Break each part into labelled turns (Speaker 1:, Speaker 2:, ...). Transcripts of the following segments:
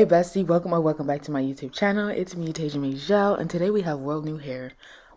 Speaker 1: Hey bestie, welcome back to my YouTube channel. It's me, Tasia Majel, and today we have WorldNewHair.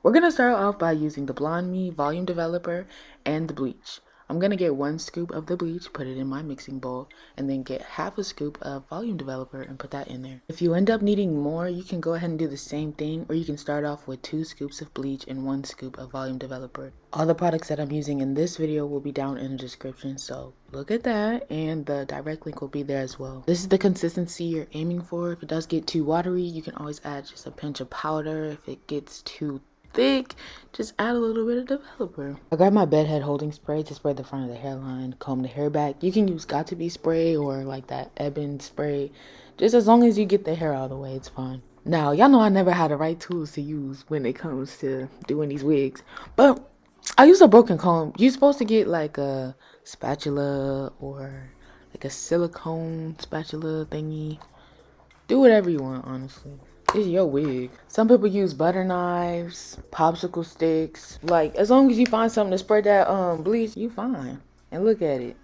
Speaker 1: We're gonna start off by using the Blonde Me volume developer and the bleach. I'm gonna get 1 scoop of the bleach, put it in my mixing bowl, and then get half a scoop of volume developer and put that in there. If you end up needing more, you can go ahead and do the same thing, or you can start off with 2 scoops of bleach and 1 scoop of volume developer. All the products that I'm using in this video will be down in the description, so look at that, and the direct link will be there as well. This is the consistency you're aiming for. If it does get too watery, you can always add just a pinch of powder. If it gets too thick, just add a little bit of developer. I grabbed my bedhead holding spray to spray the front of the hairline, comb the hair back. You can use Got2b spray or like that Ebon spray. Just as long as you get the hair out of the way, it's fine. Now, y'all know I never had the right tools to use when it comes to doing these wigs, but I use a broken comb. You're supposed to get like a spatula or like a silicone spatula thingy. Do whatever you want, honestly. It's your wig. Some people use butter knives, popsicle sticks. Like, as long as you find something to spray that bleach, you fine. And look at it.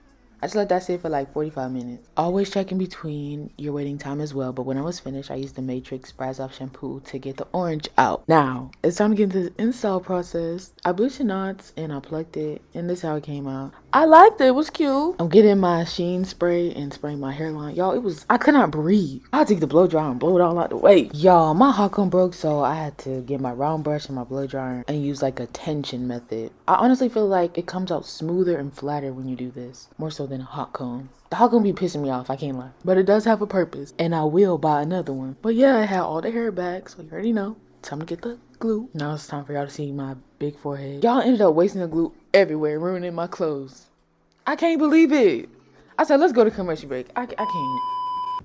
Speaker 1: I just let that sit for like 45 minutes. Always check in between your waiting time as well. But when I was finished, I used the Matrix Spraz Off shampoo to get the orange out. Now, it's time to get into the install process. I bleached the knots and I plucked it. And this is how it came out. I liked it. It was cute. I'm getting my Sheen spray and spraying my hairline. Y'all, I could not breathe. I had to get the blow dryer and blow it all out the way. Y'all, my hot comb broke, so I had to get my round brush and my blow dryer and use like a tension method. I honestly feel like it comes out smoother and flatter when you do this. More so than a hot comb. The hot comb be pissing me off, I can't lie. But it does have a purpose, and I will buy another one. But yeah, I had all the hair back, so you already know. Time to get the glue. Now it's time for y'all to see my big forehead. Y'all ended up wasting the glue everywhere, ruining my clothes. I can't believe it. I said, let's go to commercial break. I can't.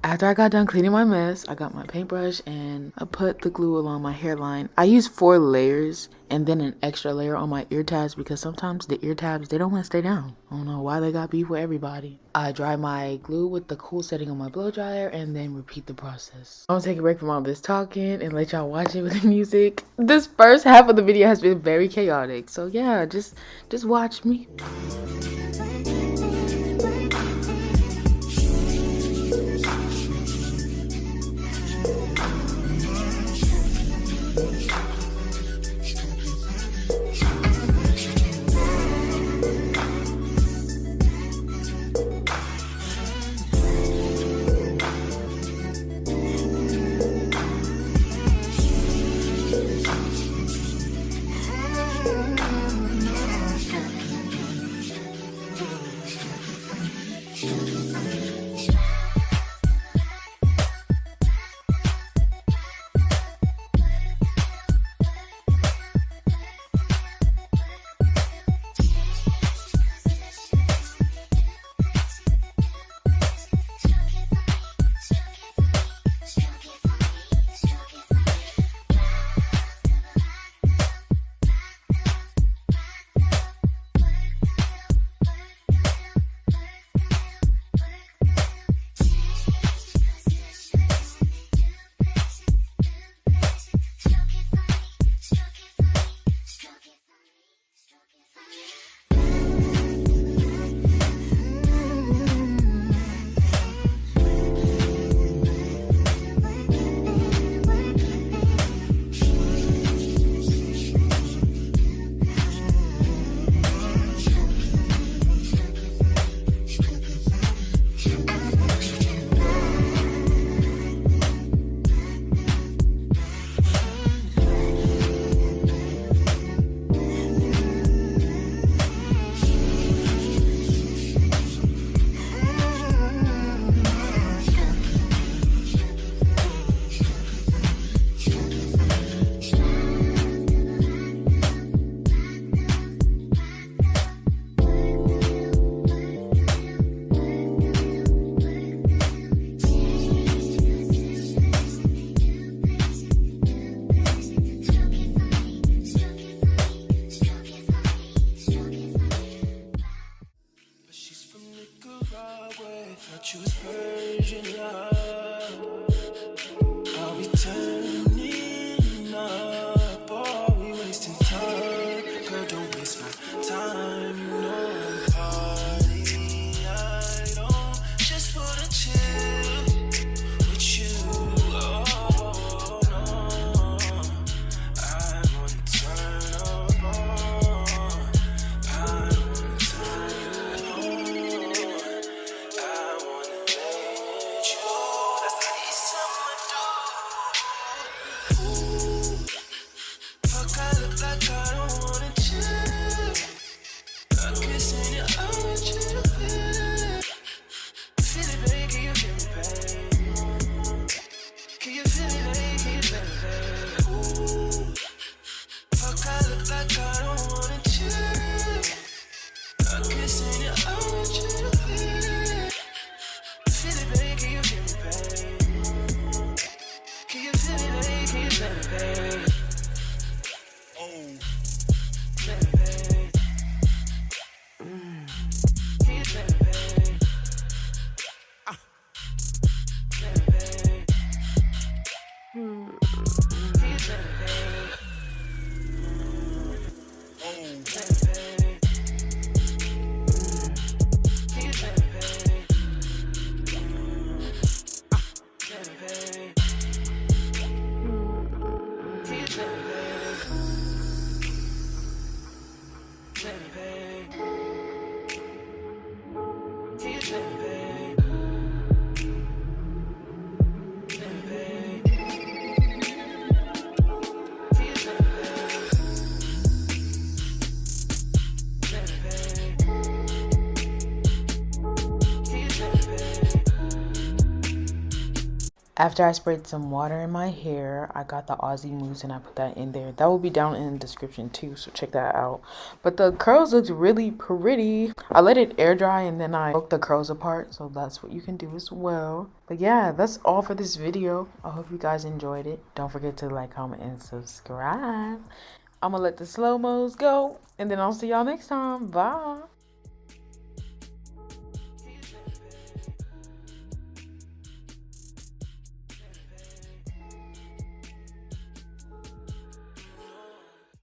Speaker 1: After I got done cleaning my mess, I got my paintbrush and I put the glue along my hairline. I used 4 layers and then an extra layer on my ear tabs because sometimes the ear tabs, they don't want to stay down. I don't know why they got beef with everybody. I dry my glue with the cool setting on my blow dryer and then repeat the process. I'm gonna take a break from all this talking and let y'all watch it with the music. This first half of the video has been very chaotic, so yeah, just watch me. After I sprayed some water in my hair, I got the Aussie Mousse and I put that in there. That will be down in the description too, so check that out. But the curls looked really pretty. I let it air dry and then I broke the curls apart, so that's what you can do as well. But yeah, that's all for this video. I hope you guys enjoyed it. Don't forget to like, comment, and subscribe. I'm gonna let the slow-mos go, and then I'll see y'all next time. Bye.